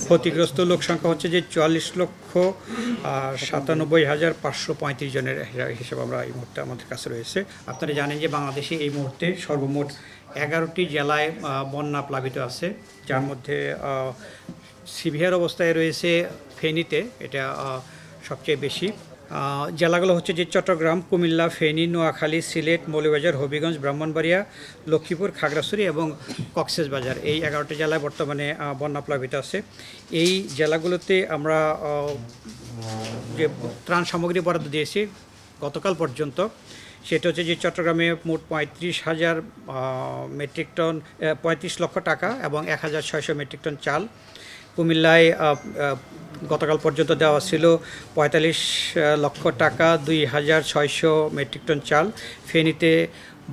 ক্ষতিগ্রস্ত লোক সংখ্যা হচ্ছে যে ৪৪,৯৭,৫৩৫ জনের হিসেবে আমরা এই মুহূর্তে আমাদের কাছে রয়েছে। আপনারা জানেন যে বাংলাদেশে এই মুহূর্তে সর্বমোট ১১টি জেলায় বন্যা প্লাবিত আছে, যার মধ্যে সিভিয়ার অবস্থায় রয়েছে ফেনীতে, এটা সবচেয়ে বেশি। জেলাগুলো হচ্ছে যে চট্টগ্রাম, কুমিল্লা, ফেনী, নোয়াখালী, সিলেট, মৌলভীবাজার, হবিগঞ্জ, ব্রাহ্মণবাড়িয়া, লক্ষ্মীপুর, খাগড়াছড়ি এবং কক্সবাজার। এই ১১টি জেলায় বর্তমানে বন্যা প্লাবিত আছে। এই জেলাগুলোতে আমরা যে ত্রাণ সামগ্রী বরাদ্দ দিয়েছি গতকাল পর্যন্ত, সেটা হচ্ছে যে চট্টগ্রামে মোট ৩৫,০০০ মেট্রিক টন ৩৫ লক্ষ টাকা এবং ১,৬০০ মেট্রিক টন চাল। কুমিল্লায় গতকাল পর্যন্ত দেওয়া ছিল ৪৫ লক্ষ টাকা, ২,৬০০ মেট্রিক টন চাল। ফেনীতে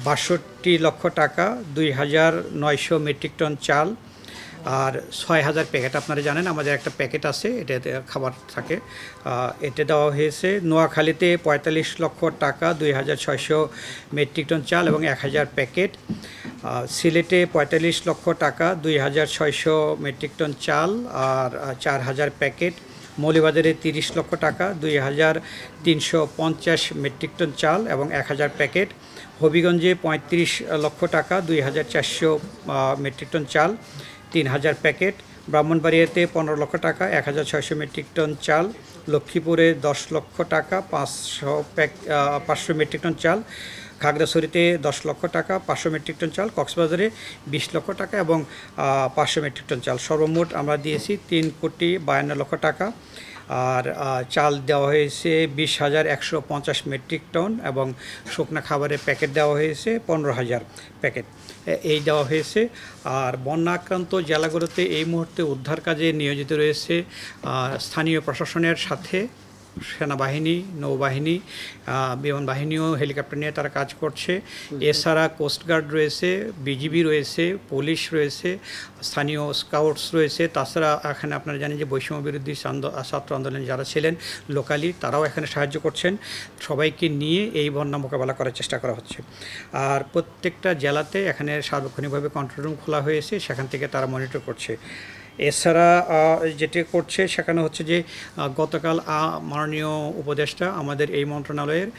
৬২ লক্ষ টাকা, ২,৯০০ মেট্রিক টন চাল আর ৬,০০০ প্যাকেট। আপনারা জানেন আমাদের একটা প্যাকেট আছে, এটাতে খাবার থাকে, এটা দেওয়া হয়েছে। নোয়াখালীতে ৪৫ লক্ষ টাকা, ২,৬০০ মেট্রিক টন চাল এবং ১,০০০ প্যাকেট। সিলেটে ৪৫ লক্ষ টাকা, ২,৬০০ মেট্রিক টন চাল আর ৪,০০০ প্যাকেট। মৌলভীবাজারে ৩০ লক্ষ টাকা, ২,৩৫০ মেট্রিক টন চাল এবং ১,০০০ প্যাকেট। হবিগঞ্জে ৩৫ লক্ষ টাকা, ২,৪০০ মেট্রিক টন চাল, ৩,০০০ প্যাকেট। ব্রাহ্মণবাড়িয়াতে ১৫ লক্ষ টাকা, ১,৬০০ মেট্রিক টন চাল। লক্ষ্মীপুরে ১০ লক্ষ টাকা, ৫০০ মেট্রিক টন চাল। খাগড়াছড়িতে ১০ লক্ষ টাকা, ৫০০ মেট্রিক টন চাল। কক্সবাজারে ২০ লক্ষ টাকা এবং ৫০০ মেট্রিক টন চাল। সর্বমোট আমরা দিয়েছি ৩,৫২ লক্ষ টাকা। আর চাল দেওয়া হয়েছে ২০,১৫০ মেট্রিক টন এবং শুকনা খাবারের প্যাকেট দেওয়া হয়েছে ১৫,০০০ প্যাকেট এই দেওয়া হয়েছে। আর বন্যা আক্রান্ত জেলাগুলোতে এই মুহূর্তে উদ্ধার কাজে নিয়োজিত রয়েছে স্থানীয় প্রশাসনের সাথে সেনাবাহিনী, নৌবাহিনী, বিমান বাহিনীও হেলিকপ্টার নিয়ে তারা কাজ করছে। এছাড়া কোস্টগার্ড রয়েছে, বিজিবি রয়েছে, পুলিশ রয়েছে, স্থানীয় স্কাউটস রয়েছে। তাছাড়া এখানে আপনারা জানেন যে বৈষম্য বিরোধী ছাত্র আন্দোলনে যারা ছিলেন লোকালি, তারাও এখানে সাহায্য করছেন। সবাইকে নিয়ে এই বন্যা মোকাবেলা করার চেষ্টা করা হচ্ছে। আর প্রত্যেকটা জেলাতে এখানে সার্বক্ষণিকভাবে কন্ট্রোল রুম খোলা হয়েছে, সেখান থেকে তারা মনিটর করছে। এছাড়া যেটি করছে সেখানে হচ্ছে যে গতকাল মাননীয় উপদেষ্টা আমাদের এই মন্ত্রণালয়ের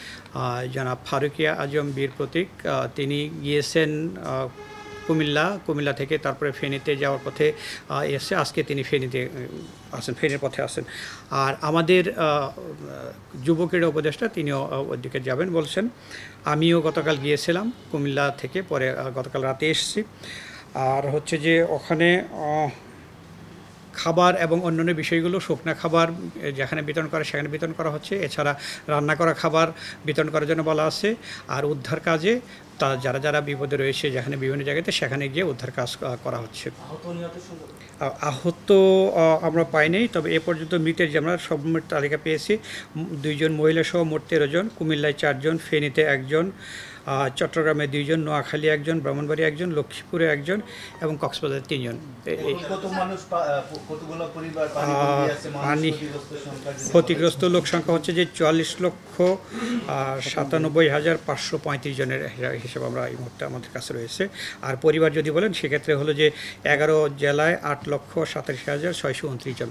জনাব ফারুকিয়া আজম বীর প্রতীক, তিনি গিয়েছেন কুমিল্লা থেকে, তারপরে ফেনীতে যাওয়ার পথে এসে আজকে তিনি ফেনীতে আসেন, ফেনীর পথে আসেন। আর আমাদের যুব ক্রীড়া উপদেষ্টা তিনিও ওদিকে যাবেন বলছেন। আমিও গতকাল গিয়েছিলাম কুমিল্লা থেকে, পরে গতকাল রাতে এসেছি। আর হচ্ছে যে ওখানে খাবার এবং অন্যান্য বিষয়গুলো, শুকনা খাবার যেখানে বিতরণ করে সেখানে বিতরণ করা হচ্ছে। এছাড়া রান্না করা খাবার বিতরণ করার জন্য বলা আছে। আর উদ্ধার কাজে যারা বিপদে রয়েছে যেখানে বিভিন্ন জায়গাতে, সেখানে গিয়ে উদ্ধার কাজ করা হচ্ছে। আহত আমরা পাইনি, তবে এ পর্যন্ত মৃতের যে আমরা সর্বমোট তালিকা পেয়েছি 2 জন মহিলা সহ মোট 13 জন। কুমিল্লায় 4 জন, ফেনীতে 1 জন, চট্টগ্রামে 2 জন, নোয়াখালী 1 জন, ব্রাহ্মণবাড়িয়া 1 জন, লক্ষ্মীপুরে 1 জন এবং কক্সবাজারে 3 জন। ক্ষতিগ্রস্ত লোক সংখ্যা হচ্ছে যে ৪৪,৯৭,৫৩৫ জনের হিসেবে আমরা এই মুহূর্তে আমাদের কাছে রয়েছে। আর পরিবার যদি বলেন সেক্ষেত্রে হলো যে 11 জেলায় 8,87,629 জন।